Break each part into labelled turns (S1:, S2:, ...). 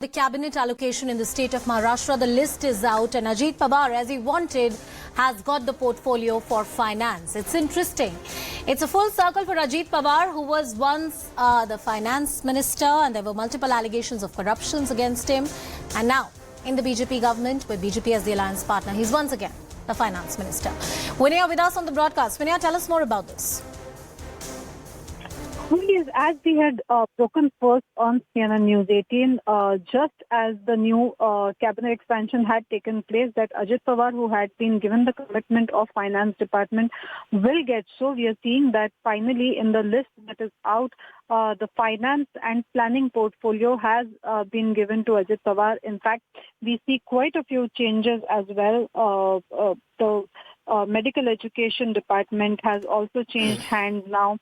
S1: The cabinet allocation in the state of Maharashtra, the list is out, and Ajit Pawar, as he wanted, has got the portfolio for finance. It's interesting. It's a full circle for Ajit Pawar, who was once the finance minister, and there were multiple allegations of corruptions against him. And now, in the BJP government, with BJP as the alliance partner, he's once again the finance minister. Vinaya with us on the broadcast. Vinaya, tell us more about this.
S2: Yes, as we had spoken first on CNN News 18, just as the new cabinet expansion had taken place, that Ajit Pawar, who had been given the commitment of finance department, will get so. We are seeing that finally in the list that is out, the finance and planning portfolio has been given to Ajit Pawar. In fact, we see quite a few changes as well. The medical education department has also changed hands now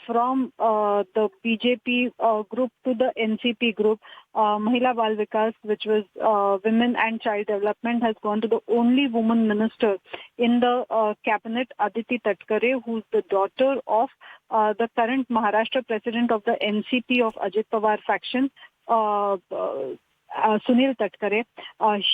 S2: from the BJP group to the NCP group. Mahila Bal Vikas, which was women and child development, has gone to the only woman minister in the cabinet, Aditi Tatkare, who's the daughter of the current Maharashtra president of the NCP of Ajit Pawar faction, Sunil Tatkare.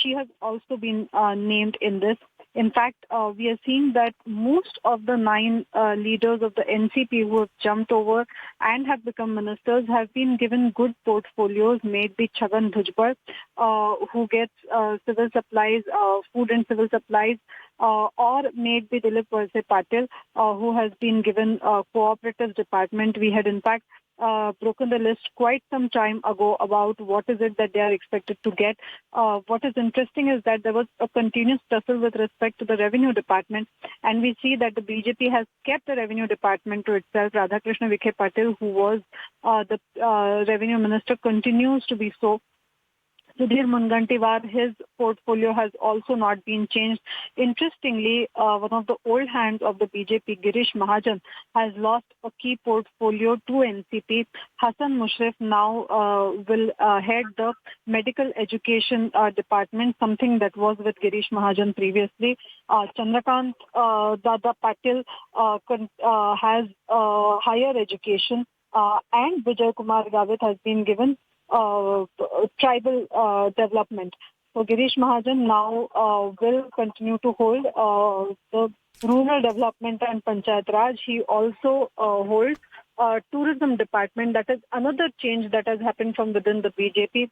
S2: She has also been named in this. In fact, we are seeing that most of the 9 leaders of the NCP who have jumped over and have become ministers have been given good portfolios, maybe Chhagan Bhujbal, who gets civil supplies, food and civil supplies, or maybe Dilip Valse Patil, who has been given cooperative department. We had in fact broken the list quite some time ago about what is it that they are expected to get. What is interesting is that there was a continuous tussle with respect to the revenue department, and we see that the BJP has kept the revenue department to itself. Radhakrishna Vikhe Patil, who was the revenue minister, continues to be so. Sudhir Mungantiwar, his portfolio has also not been changed. Interestingly, one of the old hands of the BJP, Girish Mahajan, has lost a key portfolio to NCP. Hassan Mushrif now will head the medical education department, something that was with Girish Mahajan previously. Chandrakant Dada Patil has higher education, and Vijay Kumar Gavit has been given tribal development. So Girish Mahajan now will continue to hold the rural development and Panchayat Raj. He also holds tourism department. That is another change that has happened from within the BJP.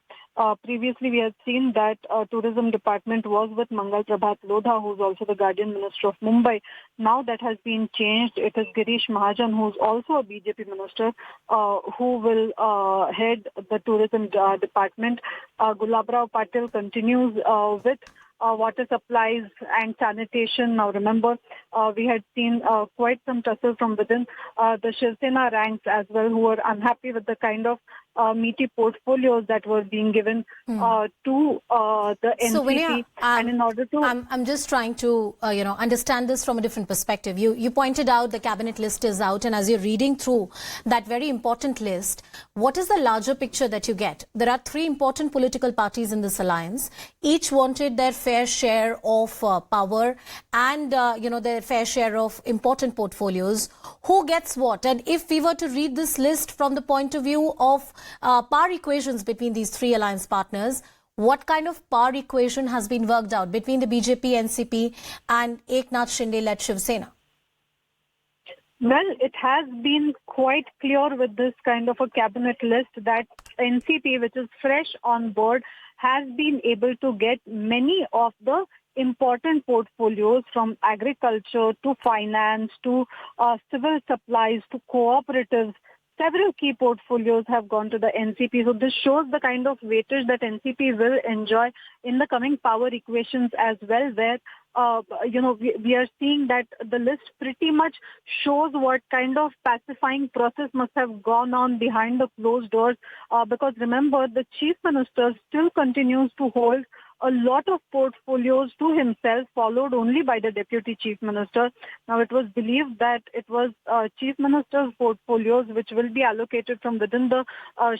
S2: Previously, we had seen that tourism department was with Mangal Prabhat Lodha, who's also the Guardian Minister of Mumbai. Now that has been changed. It is Girish Mahajan, who's also a BJP minister, who will head the tourism department. Gulabrao Patil continues with water supplies and sanitation. Now remember, we had seen quite some tussle from within the Shiv Sena ranks as well, who were unhappy with the kind of meaty portfolios that were being given to the NCP.
S1: So Vinaya,
S2: and in order to...
S1: I'm just trying to understand this from a different perspective. You pointed out the cabinet list is out, and as you're reading through that very important list, what is the larger picture that you get? There are 3 important political parties in this alliance. Each wanted their fair share of power and their fair share of important portfolios. Who gets what? And if we were to read this list from the point of view of power equations between these 3 alliance partners, what kind of power equation has been worked out between the BJP, NCP and Eknath Shinde-led Shiv Sena?
S2: Well, it has been quite clear with this kind of a cabinet list that NCP, which is fresh on board, has been able to get many of the important portfolios, from agriculture to finance to civil supplies to cooperatives. Several key portfolios have gone to the NCP. So this shows the kind of weightage that NCP will enjoy in the coming power equations as well, where we are seeing that the list pretty much shows what kind of pacifying process must have gone on behind the closed doors. Because remember, the chief minister still continues to hold a lot of portfolios to himself, followed only by the deputy chief minister. Now, it was believed that it was chief minister's portfolios which will be allocated from within the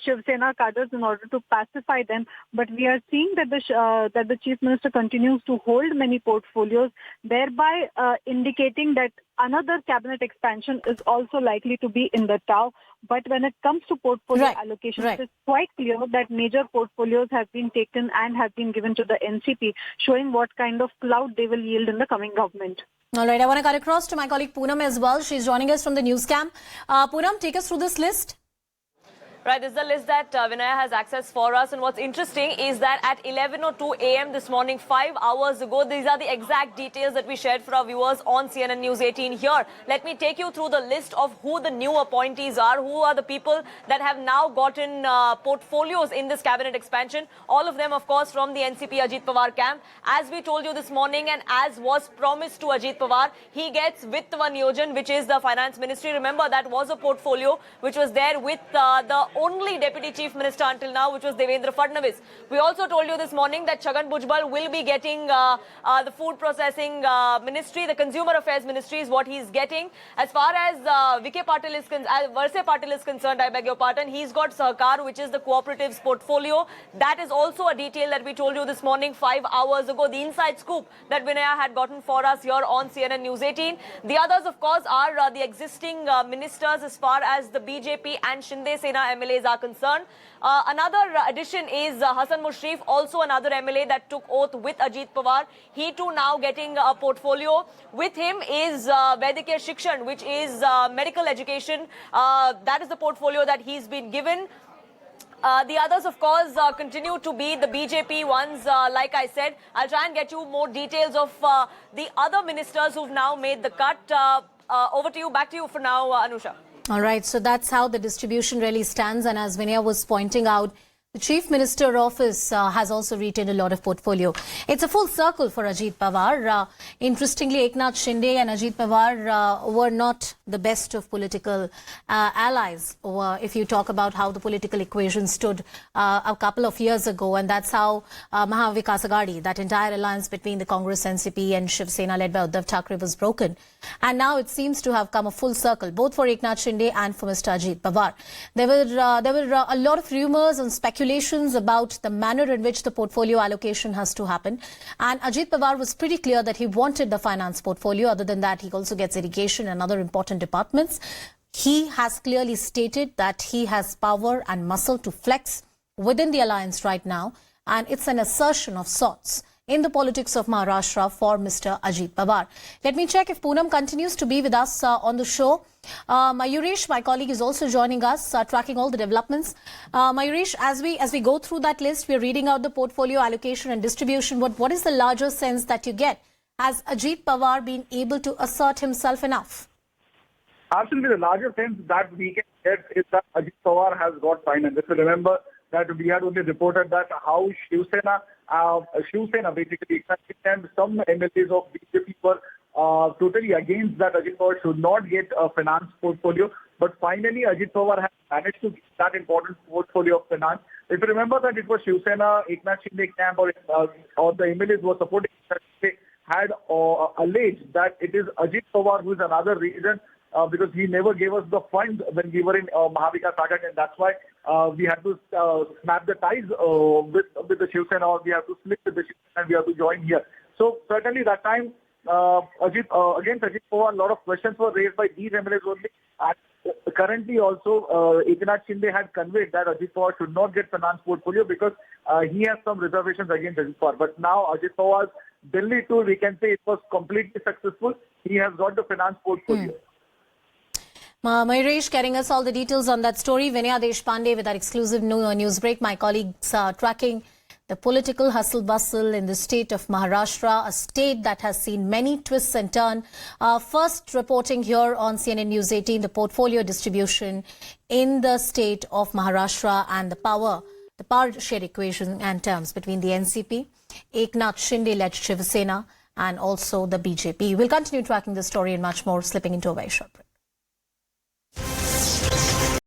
S2: Shiv Sena cadres in order to pacify them. But we are seeing that the chief minister continues to hold many portfolios, thereby indicating that another cabinet expansion is also likely to be in the tow. But when it comes to portfolio allocation, it's quite clear that major portfolios have been taken and have been given to the NCP, showing what kind of clout they will yield in the coming government.
S1: All right, I want to cut across to my colleague Poonam as well. She's joining us from the news cam. Poonam, take us through this list.
S3: Right, this is the list that Vinaya has access for us, and what's interesting is that at 11:02 a.m. this morning, 5 hours ago, these are the exact details that we shared for our viewers on CNN News 18 here. Let me take you through the list of who the new appointees are, who are the people that have now gotten portfolios in this cabinet expansion. All of them, of course, from the NCP Ajit Pawar camp. As we told you this morning and as was promised to Ajit Pawar, he gets Vitt Niyojan, which is the finance ministry. Remember, that was a portfolio which was there with the only deputy chief minister until now, which was Devendra Fadnavis. We also told you this morning that Chhagan Bhujbal will be getting the food processing ministry, the consumer affairs ministry is what he's getting. As far as Varse Patil is concerned, I beg your pardon, he's got Sahkar, which is the cooperatives portfolio. That is also a detail that we told you this morning 5 hours ago, the inside scoop that Vinaya had gotten for us here on CNN News 18. The others, of course, are the existing ministers as far as the BJP and Shinde Sena MLAs are concerned. Another addition is Hassan Mushrif, also another MLA that took oath with Ajit Pawar. He too now getting a portfolio. With him is Vaidikya Shikshan, which is medical education. That is the portfolio that he's been given. The others, of course, continue to be the BJP ones. Like I said, I'll try and get you more details of the other ministers who've now made the cut. Over to you, back to you for now, Anusha.
S1: All right, so that's how the distribution really stands. And as Vinaya was pointing out, the Chief Minister office has also retained a lot of portfolio. It's a full circle for Ajit Pawar. Interestingly, Eknath Shinde and Ajit Pawar were not the best of political allies. If you talk about how the political equation stood a couple of years ago, and that's how Mahavikas Aghadi, that entire alliance between the Congress, NCP and Shiv Sena led by Uddhav Thackeray was broken. And now it seems to have come a full circle, both for Eknath Shinde and for Mr. Ajit Pawar. There were a lot of rumors and speculations about the manner in which the portfolio allocation has to happen. And Ajit Pawar was pretty clear that he wanted the finance portfolio. Other than that, he also gets education and other important departments. He has clearly stated that he has power and muscle to flex within the alliance right now. And it's an assertion of sorts in the politics of Maharashtra for Mr. Ajit Pawar. Let me check if Poonam continues to be with us on the show. Mayuresh, my colleague, is also joining us, tracking all the developments. Mayuresh, as we go through that list, we're reading out the portfolio allocation and distribution. What is the larger sense that you get? Has Ajit Pawar been able to assert himself enough?
S4: Absolutely, the larger sense that we can get is that Ajit Pawar has got finance. If you remember that we had only reported that how Shiv Sena basically, and some MLAs of BJP were totally against that Ajit Pawar should not get a finance portfolio. But finally, Ajit Pawar has managed to get that important portfolio of finance. If you remember that it was Shiv Sena, Eknath Shinde camp or the MLAs who were supporting Shinde had alleged that it is Ajit Pawar who is another reason because he never gave us the funds when we were in Mahavikas Aghadi, and that's why we had to snap the ties with the Shiv Sena, or we have to split with the Shiv Sena and we have to join here. So certainly that time against Ajit Pawar, a lot of questions were raised by these MLAs only. And currently also Eknath Shinde had conveyed that Ajit Pawar should not get finance portfolio because he has some reservations against Ajit Pawar. But now Ajit Pawar's Delhi tour, we can say it was completely successful. He has got the finance portfolio.
S1: Mayuresh carrying us all the details on that story. Vinaya Deshpande with our exclusive news break. My colleagues are tracking the political hustle-bustle in the state of Maharashtra, a state that has seen many twists and turns. First reporting here on CNN News 18, the portfolio distribution in the state of Maharashtra and the power share equation and terms between the NCP, Eknath Shinde-led Shiv Sena and also the BJP. We'll continue tracking the story and much more, slipping into a very short break.